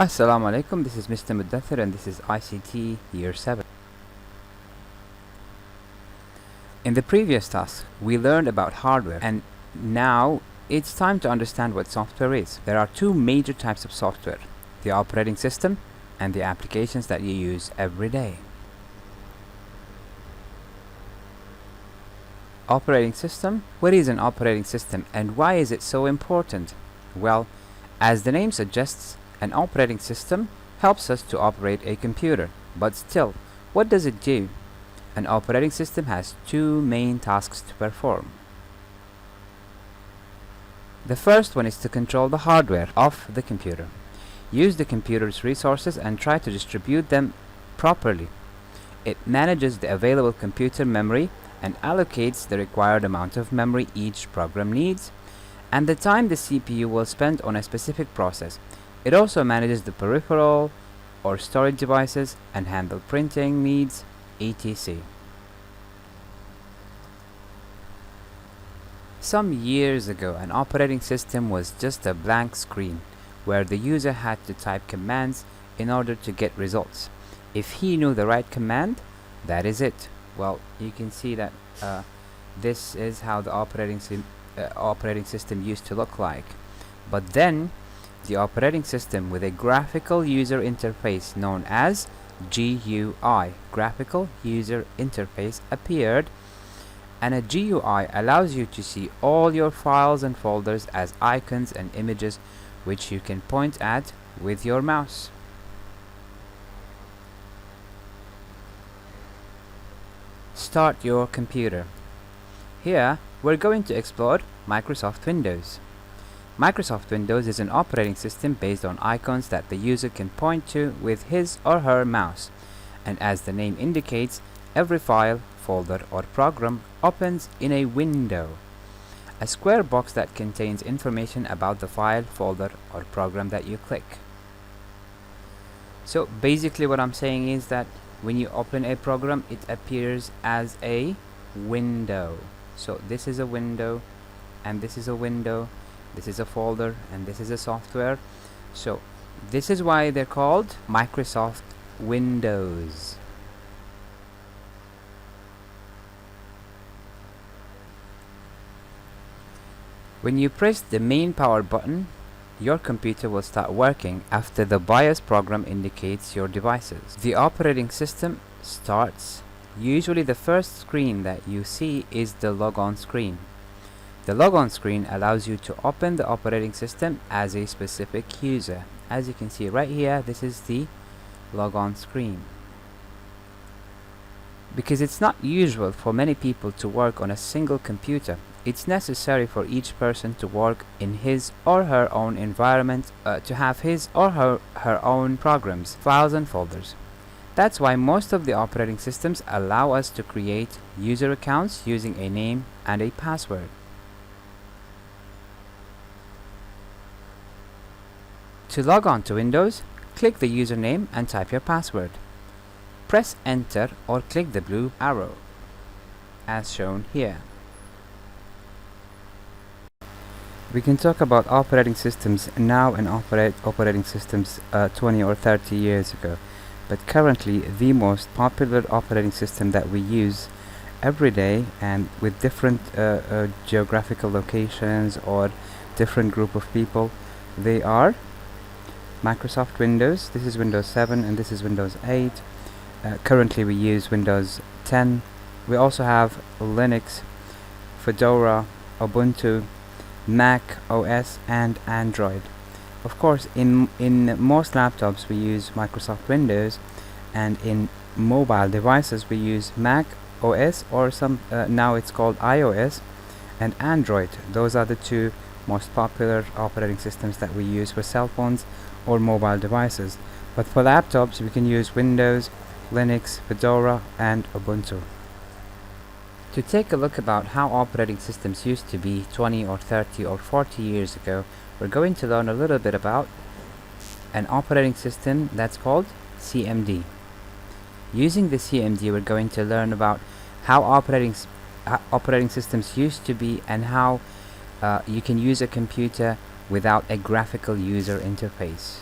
Assalamu alaikum, this is Mr. Muddathir and this is ICT Year 7. In the previous task, we learned about hardware and now it's time to understand what software is. There are two major types of software, the operating system and the applications that you use every day. Operating system? What is an operating system and why is it so important? Well, as the name suggests, an operating system helps us to operate a computer, but still, what does it do? An operating system has two main tasks to perform. The first one is to control the hardware of the computer. Use the computer's resources and try to distribute them properly. It manages the available computer memory and allocates the required amount of memory each program needs, and the time the CPU will spend on a specific process. It also manages the peripheral or storage devices and handle printing needs, etc. Some years ago, an operating system was just a blank screen where the user had to type commands in order to get results. If he knew the right command, that is it. Well, you can see that this is how the operating system used to look like. But then, the operating system with a graphical user interface known as GUI, graphical user interface, appeared, and a GUI allows you to see all your files and folders as icons and images which you can point at with your mouse. Start your computer. Here, we're going to explore Microsoft Windows. Microsoft Windows is an operating system based on icons that the user can point to with his or her mouse, and as the name indicates, every file, folder or program opens in a window, a square box that contains information about the file, folder or program that you click. So basically what I'm saying is that when you open a program, it appears as a window. So this is a window, and this is a window, this is a folder, and this is a software. So this is why they're called Microsoft Windows. When you press the main power button, your computer will start working after the BIOS program indicates your devices. The operating system starts. Usually the first screen that you see is the logon screen. The logon screen allows you to open the operating system as a specific user. As you can see right here, this is the logon screen. Because it's not usual for many people to work on a single computer, it's necessary for each person to work in his or her own environment, to have his or her own programs, files and folders. That's why most of the operating systems allow us to create user accounts using a name and a password. To log on to Windows, click the username and type your password. Press enter or click the blue arrow, as shown here. We can talk about operating systems now and operating systems 20 or 30 years ago. But currently, the most popular operating system that we use every day and with different geographical locations or different group of people, they are Microsoft Windows. This is Windows 7 and this is Windows 8. Currently we use Windows 10. We also have Linux, Fedora, Ubuntu, Mac OS and Android. Of course, in most laptops we use Microsoft Windows, and in mobile devices we use Mac OS or now it's called iOS, and Android. Those are the two most popular operating systems that we use for cell phones or mobile devices. But for laptops we can use Windows, Linux, Fedora and Ubuntu. To take a look about how operating systems used to be 20 or 30 or 40 years ago, we're going to learn a little bit about an operating system that's called CMD. Using the CMD, we're going to learn about how operating systems used to be and how you can use a computer without a graphical user interface.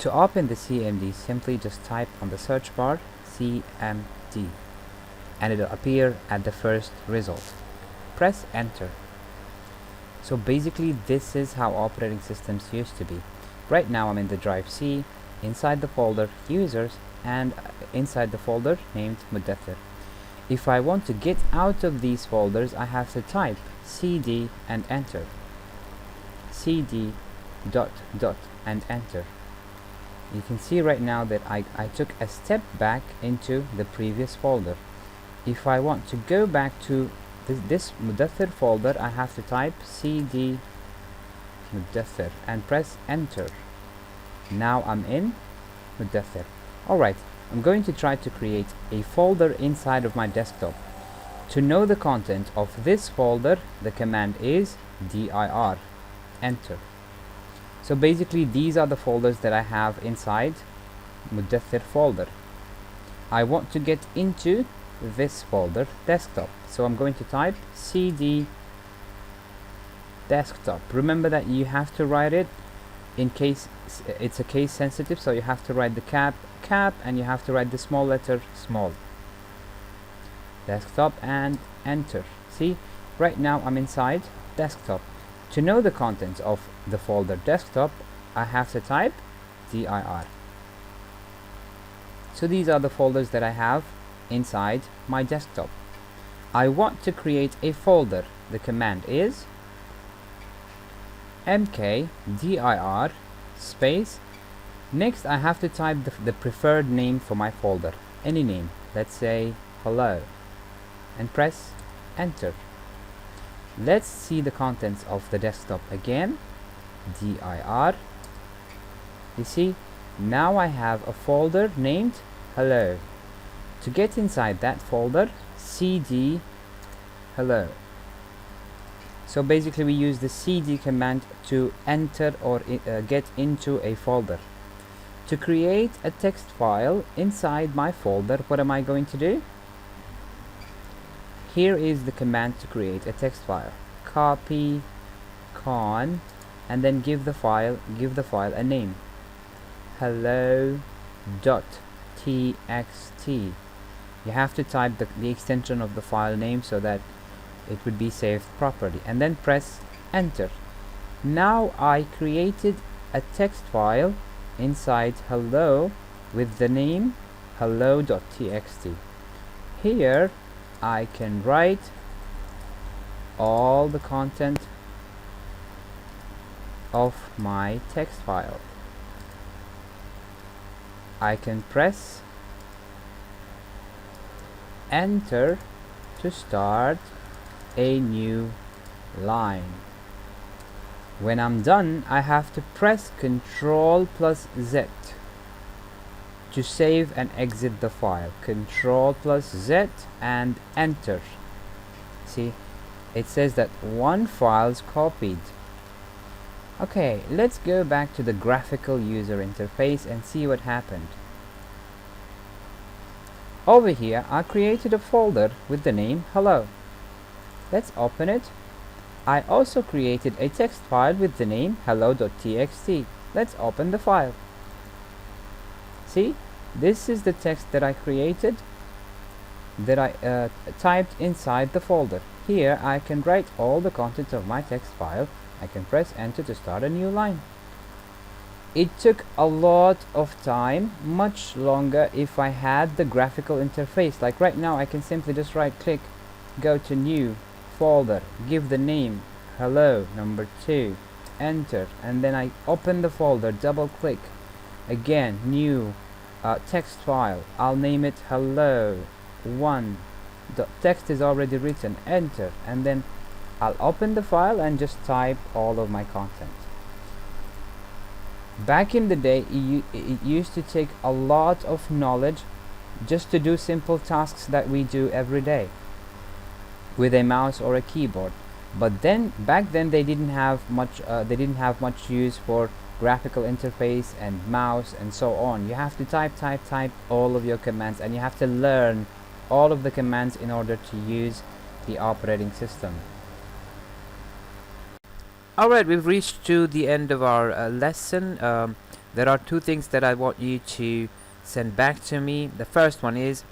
To open the CMD, simply just type on the search bar CMD and it'll appear at the first result. Press enter. So basically this is how operating systems used to be. Right now I'm in the drive C, inside the folder users, and inside the folder named Mudathir. If I want to get out of these folders, I have to type cd and enter. cd dot dot and enter. You can see right now that I took a step back into the previous folder. If I want to go back to this Mudathir folder, I have to type cd Mudathir and press enter. Now I'm in Mudathir. Alright, I'm going to try to create a folder inside of my desktop. To know the content of this folder, the command is dir, enter. So basically these are the folders that I have inside Mudathir folder. I want to get into this folder, desktop. So I'm going to type cd desktop. Remember that you have to write it in case it's a case sensitive, so you have to write the cap and you have to write the small letter small. Desktop and enter. See, right now I'm inside desktop. To know the contents of the folder desktop, I have to type dir. So these are the folders that I have inside my desktop. I want to create a folder. The command is mkdir space. Next I have to type the preferred name for my folder, any name, let's say hello, and press enter. Let's see the contents of the desktop again. dir. You see, now I have a folder named hello. To get inside that folder, cd hello. So basically we use the cd command to enter or get into a folder. To create a text file inside my folder, what am I going to do? Here is the command to create a text file. Copy con and then give the file a name. hello.txt. You have to type the extension of the file name so that it would be saved properly, and then press enter. Now I created a text file inside hello with the name hello.txt. Here I can write all the content of my text file. I can press enter to start a new line. When I'm done, I have to press Ctrl plus Z to save and exit the file. Ctrl plus Z and enter. See, it says that one file's copied. Okay, let's go back to the graphical user interface and see what happened. Over here, I created a folder with the name hello. Let's open it. I also created a text file with the name hello.txt. Let's open the file. See, this is the text that I created, that I typed inside the folder. Here I can write all the contents of my text file. I can press enter to start a new line. It took a lot of time, much longer if I had the graphical interface. Like right now I can simply just right click, go to new folder, give the name hello number 2, enter, and then I open the folder, double click, again new text file, I'll name it hello 1. The text is already written, enter, and then I'll open the file and just type all of my content. Back in the day, it used to take a lot of knowledge just to do simple tasks that we do every day with a mouse or a keyboard. But then back then they didn't have much use for graphical interface and mouse and so on. You have to type all of your commands, and you have to learn all of the commands in order to use the operating system. Alright, we've reached to the end of our lesson. there are two things that I want you to send back to me. The first one is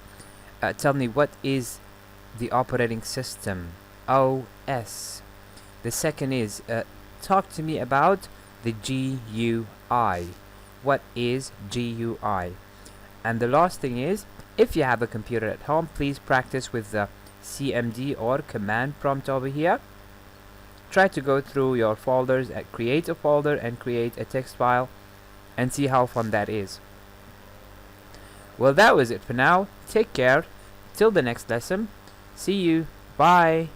tell me what is the operating system, OS. The second is talk to me about the GUI. What is GUI? And the last thing is, if you have a computer at home, please practice with the CMD or command prompt over here. Try to go through your folders and create a folder and create a text file and see how fun that is. Well, that was it for now. Take care. Till the next lesson. See you. Bye.